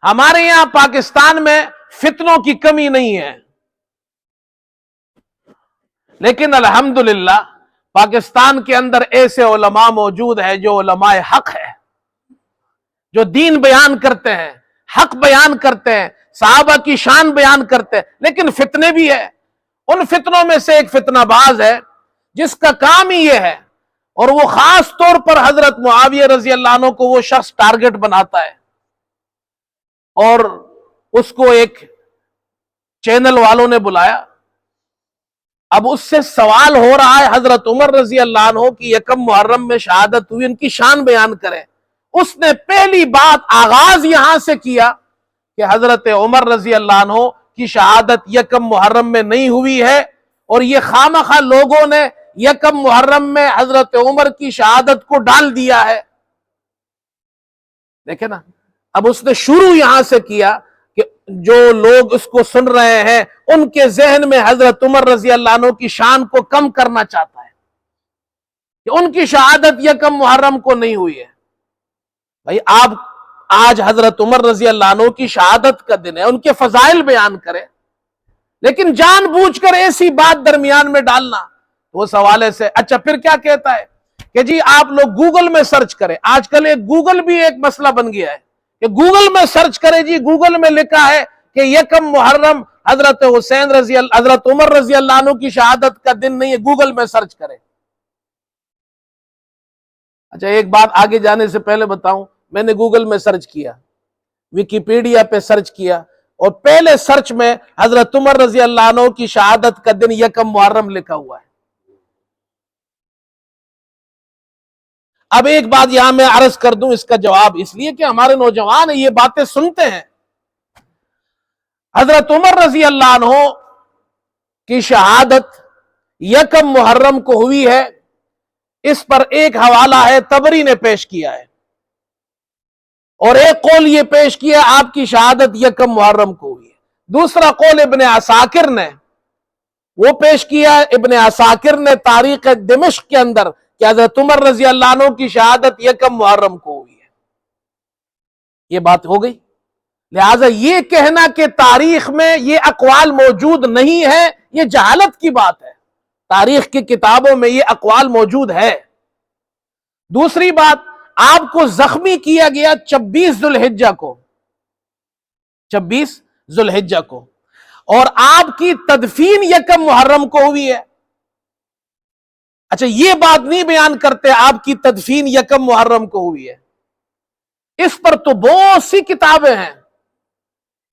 ہمارے یہاں پاکستان میں فتنوں کی کمی نہیں ہے، لیکن الحمدللہ پاکستان کے اندر ایسے علماء موجود ہیں جو علماء حق ہے، جو دین بیان کرتے ہیں، حق بیان کرتے ہیں، صحابہ کی شان بیان کرتے ہیں، لیکن فتنے بھی ہیں۔ ان فتنوں میں سے ایک فتنہ باز ہے جس کا کام ہی یہ ہے، اور وہ خاص طور پر حضرت معاویہ رضی اللہ عنہ کو وہ شخص ٹارگٹ بناتا ہے، اور اس کو ایک چینل والوں نے بلایا۔ اب اس سے سوال ہو رہا ہے حضرت عمر رضی اللہ عنہ کی یکم محرم میں شہادت ہوئی، ان کی شان بیان کریں۔ اس نے پہلی بات آغاز یہاں سے کیا کہ حضرت عمر رضی اللہ عنہ کی شہادت یکم محرم میں نہیں ہوئی ہے، اور یہ خامخواہ لوگوں نے یکم محرم میں حضرت عمر کی شہادت کو ڈال دیا ہے۔ دیکھیں نا، اب اس نے شروع یہاں سے کیا کہ جو لوگ اس کو سن رہے ہیں ان کے ذہن میں حضرت عمر رضی اللہ عنہ کی شان کو کم کرنا چاہتا ہے کہ ان کی شہادت یکم محرم کو نہیں ہوئی ہے۔ بھائی آپ آج حضرت عمر رضی اللہ عنہ کی شہادت کا دن ہے، ان کے فضائل بیان کریں، لیکن جان بوجھ کر ایسی بات درمیان میں ڈالنا، وہ سوالے سے اچھا پھر کیا کہتا ہے کہ جی آپ لوگ گوگل میں سرچ کریں۔ آج کل ایک گوگل بھی ایک مسئلہ بن گیا ہے کہ گوگل میں سرچ کریں، جی گوگل میں لکھا ہے کہ یکم محرم حضرت حضرت عمر رضی اللہ عنہ کی شہادت کا دن نہیں ہے، گوگل میں سرچ کریں۔ اچھا ایک بات آگے جانے سے پہلے بتاؤں، میں نے گوگل میں سرچ کیا، ویکیپیڈیا پہ سرچ کیا، اور پہلے سرچ میں حضرت عمر رضی اللہ عنہ کی شہادت کا دن یکم محرم لکھا ہوا ہے۔ اب ایک بات یہاں میں عرض کر دوں، اس کا جواب اس لیے کہ ہمارے نوجوان یہ باتیں سنتے ہیں۔ حضرت عمر رضی اللہ عنہ کی شہادت یکم محرم کو ہوئی ہے، اس پر ایک حوالہ ہے طبری نے پیش کیا ہے، اور ایک قول یہ پیش کیا آپ کی شہادت یکم محرم کو ہوئی ہے۔ دوسرا قول ابن عساکر نے وہ پیش کیا، ابن عساکر نے تاریخ دمشق کے اندر، کہ حضرت عمر رضی اللہ عنہ کی شہادت یکم محرم کو ہوئی ہے۔ یہ بات ہو گئی۔ لہٰذا یہ کہنا کہ تاریخ میں یہ اقوال موجود نہیں ہے، یہ جہالت کی بات ہے۔ تاریخ کی کتابوں میں یہ اقوال موجود ہے۔ دوسری بات، آپ کو زخمی کیا گیا 26 ذوالحجہ کو، 26 ذوالحجہ کو، اور آپ کی تدفین یکم محرم کو ہوئی ہے۔ اچھا یہ بات نہیں بیان کرتے آپ کی تدفین یکم محرم کو ہوئی ہے۔ اس پر تو بہت سی کتابیں ہیں۔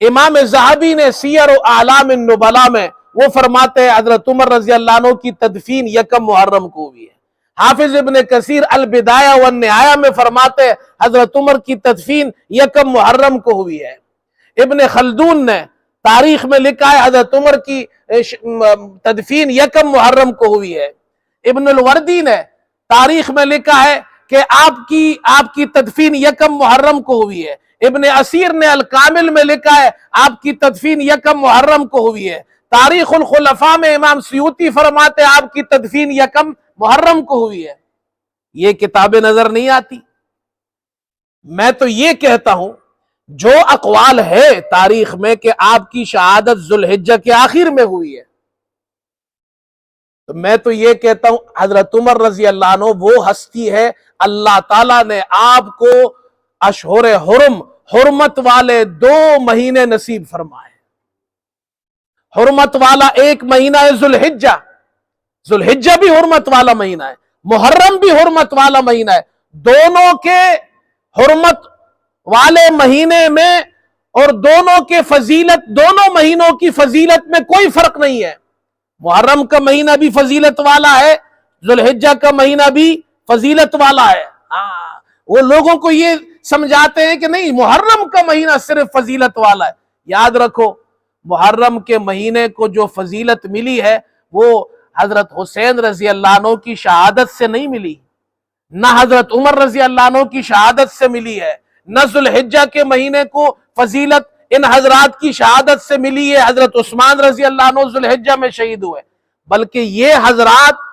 امام ذہبی نے سیر و اعلام النبلاء میں وہ فرماتے ہیں حضرت عمر رضی اللہ عنہ کی تدفین یکم محرم کو ہوئی ہے۔ حافظ ابن کثیر البدایہ والنہایہ میں فرماتے ہیں حضرت عمر کی تدفین یکم محرم کو ہوئی ہے۔ ابن خلدون نے تاریخ میں لکھا ہے حضرت عمر کی تدفین یکم محرم کو ہوئی ہے۔ ابن الوردی نے تاریخ میں لکھا ہے کہ آپ کی تدفین یکم محرم کو ہوئی ہے۔ ابن اسیر نے الکامل میں لکھا ہے آپ کی تدفین یکم محرم کو ہوئی ہے۔ تاریخ الخلفاء میں امام سیوطی فرماتے ہیں آپ کی تدفین یکم محرم کو ہوئی ہے۔ یہ کتابیں نظر نہیں آتی۔ میں تو یہ کہتا ہوں جو اقوال ہے تاریخ میں کہ آپ کی شہادت ذوالحجہ کے آخر میں ہوئی ہے، تو میں تو یہ کہتا ہوں حضرت عمر رضی اللہ عنہ وہ ہستی ہے، اللہ تعالیٰ نے آپ کو اشہر حرم، حرمت والے 2 مہینے نصیب فرمائے۔ حرمت والا ایک مہینہ ہے ذوالحجہ، ذوالحجہ بھی حرمت والا مہینہ ہے، محرم بھی حرمت والا مہینہ ہے۔ دونوں کے حرمت والے مہینے میں اور دونوں کے فضیلت، دونوں مہینوں کی فضیلت میں کوئی فرق نہیں ہے۔ محرم کا مہینہ بھی فضیلت والا ہے، ذوالحجہ کا مہینہ بھی فضیلت والا ہے۔ وہ لوگوں کو یہ سمجھاتے ہیں کہ نہیں محرم کا مہینہ صرف فضیلت والا ہے۔ یاد رکھو محرم کے مہینے کو جو فضیلت ملی ہے وہ حضرت حسین رضی اللہ عنہ کی شہادت سے نہیں ملی، نہ حضرت عمر رضی اللہ عنہ کی شہادت سے ملی ہے، نہ ذوالحجہ کے مہینے کو فضیلت ان حضرات کی شہادت سے ملی ہے۔ حضرت عثمان رضی اللہ عنہ ذوالحجہ میں شہید ہوئے، بلکہ یہ حضرات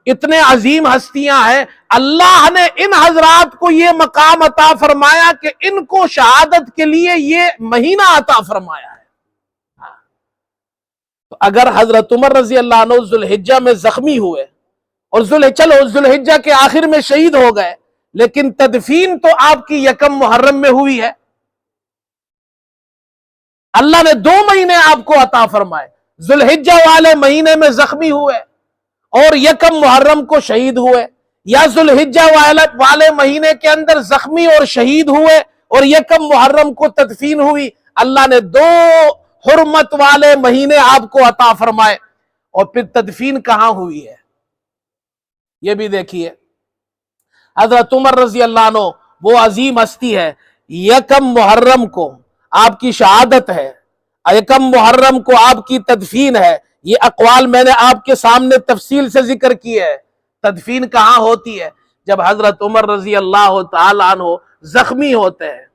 اتنے عظیم ہستیاں ہیں، اللہ نے ان حضرات کو یہ مقام عطا فرمایا کہ ان کو شہادت کے لیے یہ مہینہ عطا فرمایا ہے۔ تو اگر حضرت عمر رضی اللہ عنہ ذوالحجہ میں زخمی ہوئے اور ذوالحجہ کے آخر میں شہید ہو گئے، لیکن تدفین تو آپ کی یکم محرم میں ہوئی ہے، اللہ نے 2 مہینے آپ کو عطا فرمائے، ذوالحجہ والے مہینے میں زخمی ہوئے اور یکم محرم کو شہید ہوئے، یا ذوالحجہ والے مہینے کے اندر زخمی اور شہید ہوئے اور یکم محرم کو تدفین ہوئی، اللہ نے 2 حرمت والے مہینے آپ کو عطا فرمائے۔ اور پھر تدفین کہاں ہوئی ہے یہ بھی دیکھیے۔ حضرت عمر رضی اللہ عنہ وہ عظیم ہستی ہے، یکم محرم کو آپ کی شہادت ہے، یکم محرم کو آپ کی تدفین ہے، یہ اقوال میں نے آپ کے سامنے تفصیل سے ذکر کی ہے۔ تدفین کہاں ہوتی ہے؟ جب حضرت عمر رضی اللہ تعالی عنہ زخمی ہوتے ہیں،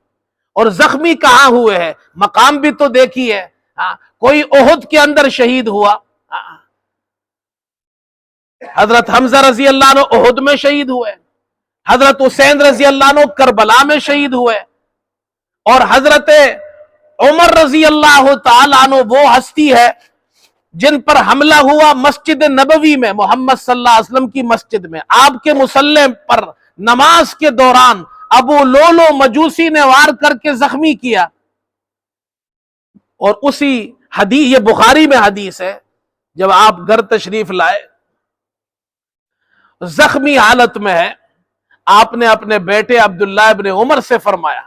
اور زخمی کہاں ہوئے ہیں مقام بھی تو دیکھیے۔ کوئی احد کے اندر شہید ہوا، حضرت حمزہ رضی اللہ عنہ احد میں شہید ہوئے، حضرت حسین رضی اللہ عنہ کربلا میں شہید ہوئے، اور حضرت عمر رضی اللہ تعالی عنہ وہ ہستی ہے جن پر حملہ ہوا مسجد نبوی میں، محمد صلی اللہ علیہ وسلم کی مسجد میں، آپ کے مصلی پر نماز کے دوران ابو لولو مجوسی نے وار کر کے زخمی کیا۔ اور اسی حدیث، یہ بخاری میں حدیث ہے، جب آپ گھر تشریف لائے زخمی حالت میں ہے، آپ نے اپنے بیٹے عبداللہ ابن عمر سے فرمایا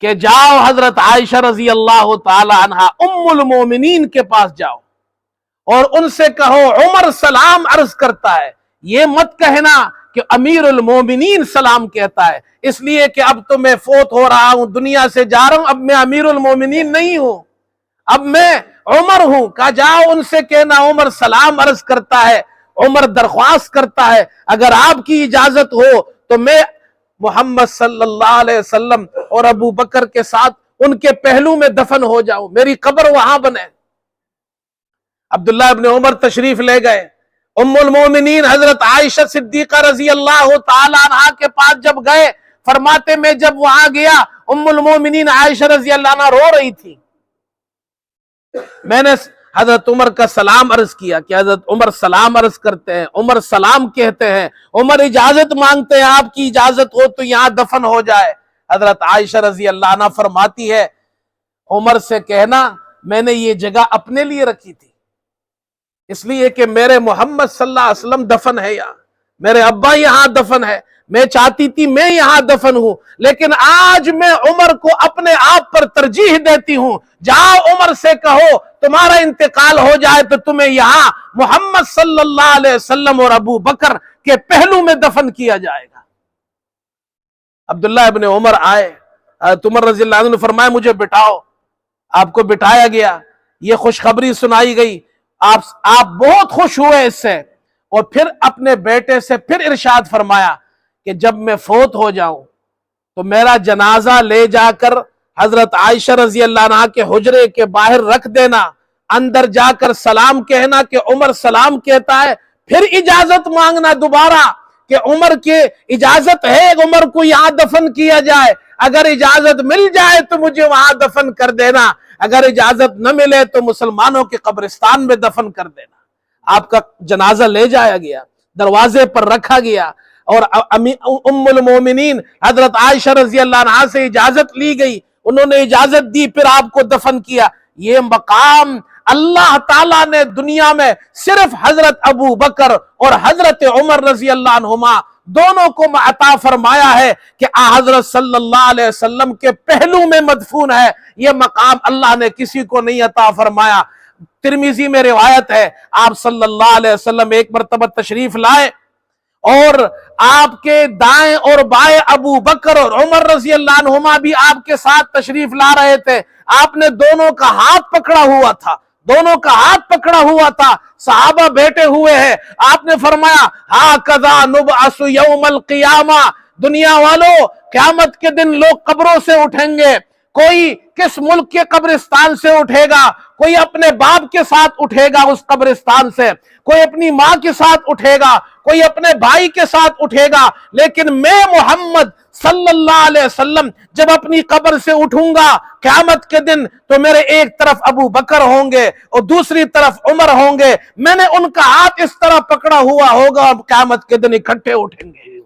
کہ جاؤ حضرت عائشہ رضی اللہ تعالی عنہا ام المومنین کے پاس جاؤ اور ان سے کہو عمر سلام عرض کرتا ہے، یہ مت کہنا کہ امیر المومنین سلام کہتا ہے، اس لیے کہ اب تو میں فوت ہو رہا ہوں، دنیا سے جا رہا ہوں، اب میں امیر المومنین نہیں ہوں، اب میں عمر ہوں۔ کہا جاؤ ان سے کہنا عمر سلام عرض کرتا ہے، عمر درخواست کرتا ہے اگر آپ کی اجازت ہو تو میں محمد صلی اللہ علیہ وسلم اور ابو بکر کے ساتھ ان کے پہلو میں دفن ہو جاؤں، میری قبر وہاں بنے۔ عبداللہ ابن عمر تشریف لے گئے، ام المومنین حضرت عائشہ صدیقہ رضی اللہ تعالی عنہا کے پاس جب گئے، فرماتے میں جب وہاں گیا ام المومنین عائشہ رضی اللہ عنہا رو رہی تھی، میں نے حضرت عمر کا سلام عرض کیا کہ حضرت عمر سلام عرض کرتے ہیں، عمر سلام کہتے ہیں، عمر اجازت مانگتے ہیں، آپ کی اجازت ہو تو یہاں دفن ہو جائے۔ حضرت عائشہ رضی اللہ عنہ فرماتی ہے عمر سے کہنا میں نے یہ جگہ اپنے لیے رکھی تھی، اس لیے کہ میرے محمد صلی اللہ علیہ وسلم دفن ہے یہاں، میرے ابا یہاں دفن ہے، میں چاہتی تھی میں یہاں دفن ہوں، لیکن آج میں عمر کو اپنے آپ پر ترجیح دیتی ہوں، جاؤ عمر سے کہو تمہارا انتقال ہو جائے تو تمہیں یہاں محمد صلی اللہ علیہ وسلم اور ابو بکر کے پہلو میں دفن کیا جائے گا۔ عبداللہ ابن عمر آئے، عمر رضی اللہ عنہ نے فرمایا مجھے بٹھاؤ، آپ کو بٹھایا گیا، یہ خوشخبری سنائی گئی، آپ بہت خوش ہوئے اس سے، اور پھر اپنے بیٹے سے پھر ارشاد فرمایا کہ جب میں فوت ہو جاؤں تو میرا جنازہ لے جا کر حضرت عائشہ رضی اللہ عنہا کے حجرے کے باہر رکھ دینا، اندر جا کر سلام کہنا کہ عمر سلام کہتا ہے، پھر اجازت مانگنا دوبارہ کہ عمر کی اجازت ہے عمر کو یہاں دفن کیا جائے، اگر اجازت مل جائے تو مجھے وہاں دفن کر دینا، اگر اجازت نہ ملے تو مسلمانوں کے قبرستان میں دفن کر دینا۔ آپ کا جنازہ لے جایا گیا، دروازے پر رکھا گیا، اور ام المومنین حضرت عائشہ رضی اللہ عنہا سے اجازت لی گئی، انہوں نے اجازت دی، پھر آپ کو دفن کیا۔ یہ مقام اللہ تعالیٰ نے دنیا میں صرف حضرت ابو بکر اور حضرت عمر رضی اللہ عنہما دونوں کو عطا فرمایا ہے کہ حضرت صلی اللہ علیہ وسلم کے پہلو میں مدفون ہے، یہ مقام اللہ نے کسی کو نہیں عطا فرمایا۔ ترمذی میں روایت ہے آپ صلی اللہ علیہ وسلم ایک مرتبہ تشریف لائے اور آپ کے دائیں اور بائیں ابو بکر اور عمر رضی اللہ عنہما بھی آپ کے ساتھ تشریف لا رہے تھے، آپ نے دونوں کا ہاتھ پکڑا ہوا تھا، دونوں کا ہاتھ پکڑا ہوا تھا، صحابہ بیٹھے ہوئے ہیں، آپ نے فرمایا ہاکذا نبعث یوم القیامہ، دنیا والوں قیامت کے دن لوگ قبروں سے اٹھیں گے، کوئی کس ملک کے قبرستان سے اٹھے گا، کوئی اپنے باپ کے ساتھ اٹھے گا اس قبرستان سے، کوئی اپنی ماں کے ساتھ اٹھے گا، کوئی اپنے بھائی کے ساتھ اٹھے گا، لیکن میں محمد صلی اللہ علیہ وسلم جب اپنی قبر سے اٹھوں گا قیامت کے دن تو میرے ایک طرف ابو بکر ہوں گے اور دوسری طرف عمر ہوں گے، میں نے ان کا ہاتھ اس طرح پکڑا ہوا ہوگا اور قیامت کے دن اکٹھے اٹھیں گے۔